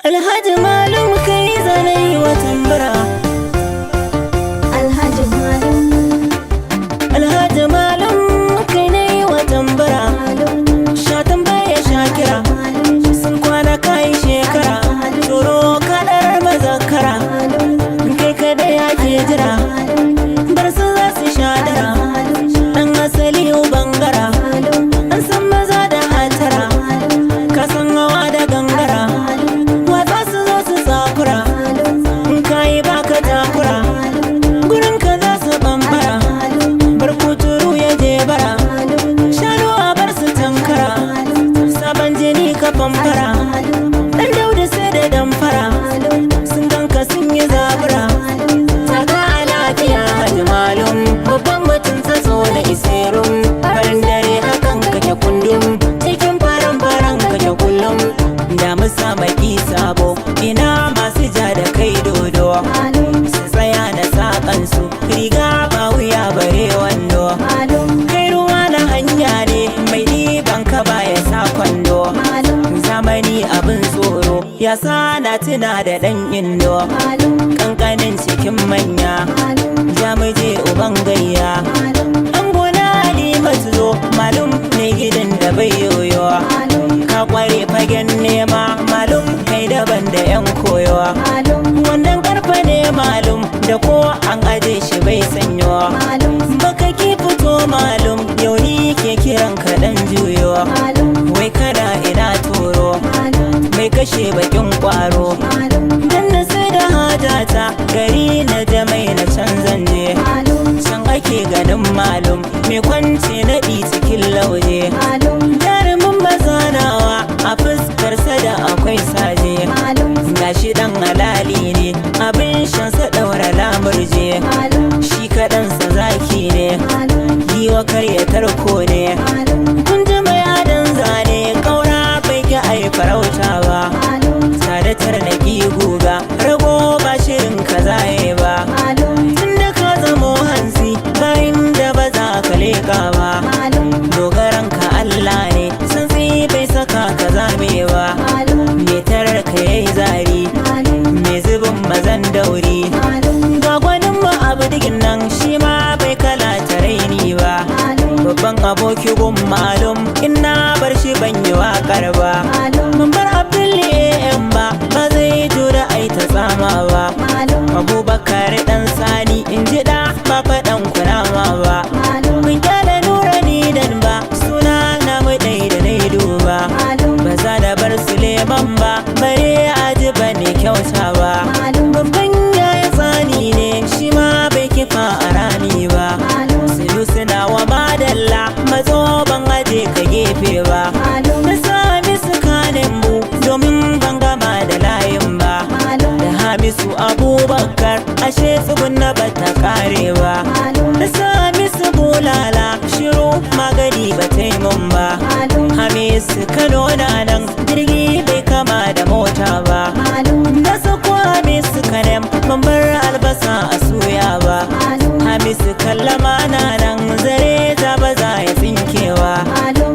Alhaji Malum kai zanai wa tambura. Alhaji Malum, Alhaji Malum kai nai wa tambura. Sha tambaya Shakira, sun kwana kai shekara. Turo kadar mazakara, kai kada yake jira. Bar su za su sha dara, dan asali bangara. An san maza da hatara, ka san hawa da gangara. Watsa su zo su tsakura, in kayi baka takura. Gurin ka za su bambara, bar kuturu ya je bara. Shanu a bar su tankara, sabon jini ka famfara. Dan Dauda sai da damfara, sun ganka sun yi zabura. Taka a lafiya Haji Malum, babban mutum tsatso na iserun. Farin dare hakan kake kundum, cikin faran kake kullum. Da musa maki sabo, ina masu ja da kai dodo. Su tsaya na sakansu, riga ba wuya bare wando. Kai ruwa na hanya ne, mai ɗiban ka baya sa kwando. Zamani abin tsoro, ya sa na tuna da ɗan indo. Kankanin cikin manya, jamuje uban gayya. An gona Halimatu zo, Malum ne gidan da bai yoyo. Ka kware fagen nema, Malum kai daban da yan koyo. Wannan karfa ne Malum, da ko an aje shi bai sanyo. Baka ki fito Malum, yau ni ke kiran ka dan juyo. Wai kada ina toro, mai kashe bakin kwaro. Dan na sai da hajata, gari na jamai na canzan je. Can ake ganin Malum, mai kwance naɗi cikin lauje. Jarumin mazanawa, a fuskarsa da akwai saje. Gashi dan halali ne, abin shansa ɗaura lamurje. Shi kaɗansa zaki ne, giwa karya tarko ne. Kun ji mai adon zane, ƙaura bai ki ai farauta ba. Sadatar na ki guga, rago ba shirin ka zaye ba. Tunda ka zamo hansi, bayan da ba za ka leƙa ba. Dogaran ka Allah ne, santsi bai saka ka zame ba. Me tarar ka yayi zari, me zubin mazan dauri. Ga gwanin mu abu digin nan, shi ma bai kala ta raini ba. Babban aboki gun Malum, ina bar shi ban yi waƙar ba. Ban bar Abdullahi ba, ba zai jura ai ta tsama ba. Abubakar dan Sani, in ji da ba faɗan kunama ba. Mun kyale nura ni dan ba, suna na mu ɗai da nai duba. Ba za da bar Suleiman ba, bare aji ba ne kyauta ba. Babban yaya Sani ne, shi ma bai kifa a rami ba. Sulu suna wa madalla, mazo ban aje ka gefe ba. Na sami su kanin mu, domin ban gama da layin ba. Da Hamisu Abubakar, ashe tsugunna ba ta kare ba. Na sami su bulala, shiru magani ba ta yi mun ba. Hamisu Kano na nan, jirgi bai kama da mota ba. Na sako Hamisu Kanem, ban bar albasa a suya ba. Hamisu Kallama na nan, zare za ba za ya tsinkewa.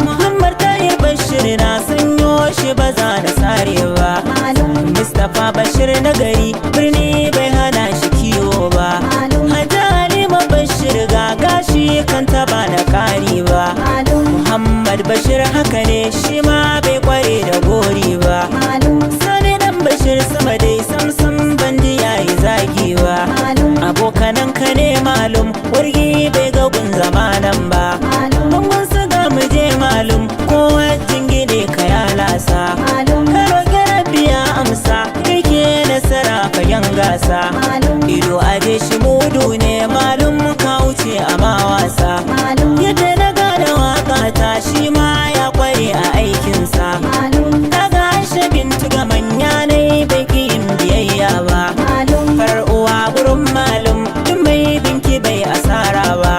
Muhammad Tahir Bashir na sanyo shi ba za na sarewa. Mustapha Bashir na gari, birni bai hana shi kiwo ba. Hajji Halima Bashir ga gashi kan taba na kari ba. Muhammad Bashir haka ne, shi ma bai kware da gori ba. Sani dan Bashir sama dai samsam bandi yayi zagi ba. Abokanan ka ne Malum, wargi bai ga gun zamanan ba. Bangon su ga mu je Malum, kowa jingine ka ya lasa. Ka roƙi Rabbi ya amsa, kai ke nasara fagen gasa. Ido aje shi mudu ne Malum, ka wuce a mawasa. Yadda na gada waka ta, shi ma ya kware a aikinsa. Daga Aisha Bintu ga manya ne, bai ki yin biyayya ba. Farar uwa gurin Malum, duk mai binki bai asara ba.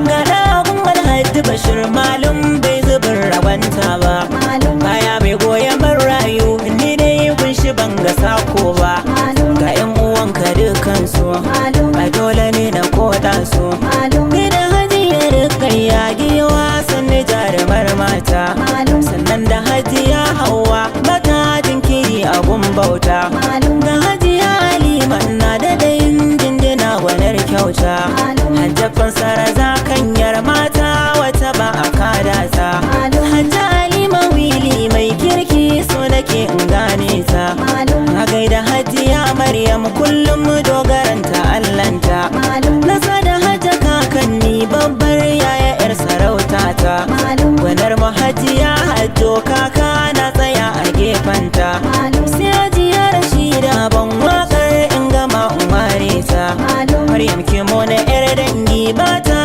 Ga ɗagun Alhaji Bashir, Malum bai zubin ragwanta ba. Baya mai goyon marayu, ni dai kun shi ban ga sako ba. Ga 'yan uwanka dukansu, a dole ne na koda su. Ni da Hajiyar Rukayya giwa sanni jarumar mata. Sannan da Hajiya Hauwa, bata jinkiri a gumba bauta. Ga hajiya Halima na da dayin dindina gwanar kyauta. Hajjafin saraza kanyar mata wata ba a kada ta. Hajja Halima wili mai kirki so nake in gane ta. Na gaida hajiya Maryam kullum dogaranta Allanta. Na sada hajja kakanni babbar yaya yar sarauta ta. Gwanar mahajiya hajjo kaka na tsaya a gefanta. Sai hajiya Rashida ban waƙar in gama in ware ta. Maryam kimo na yar dangi ba ta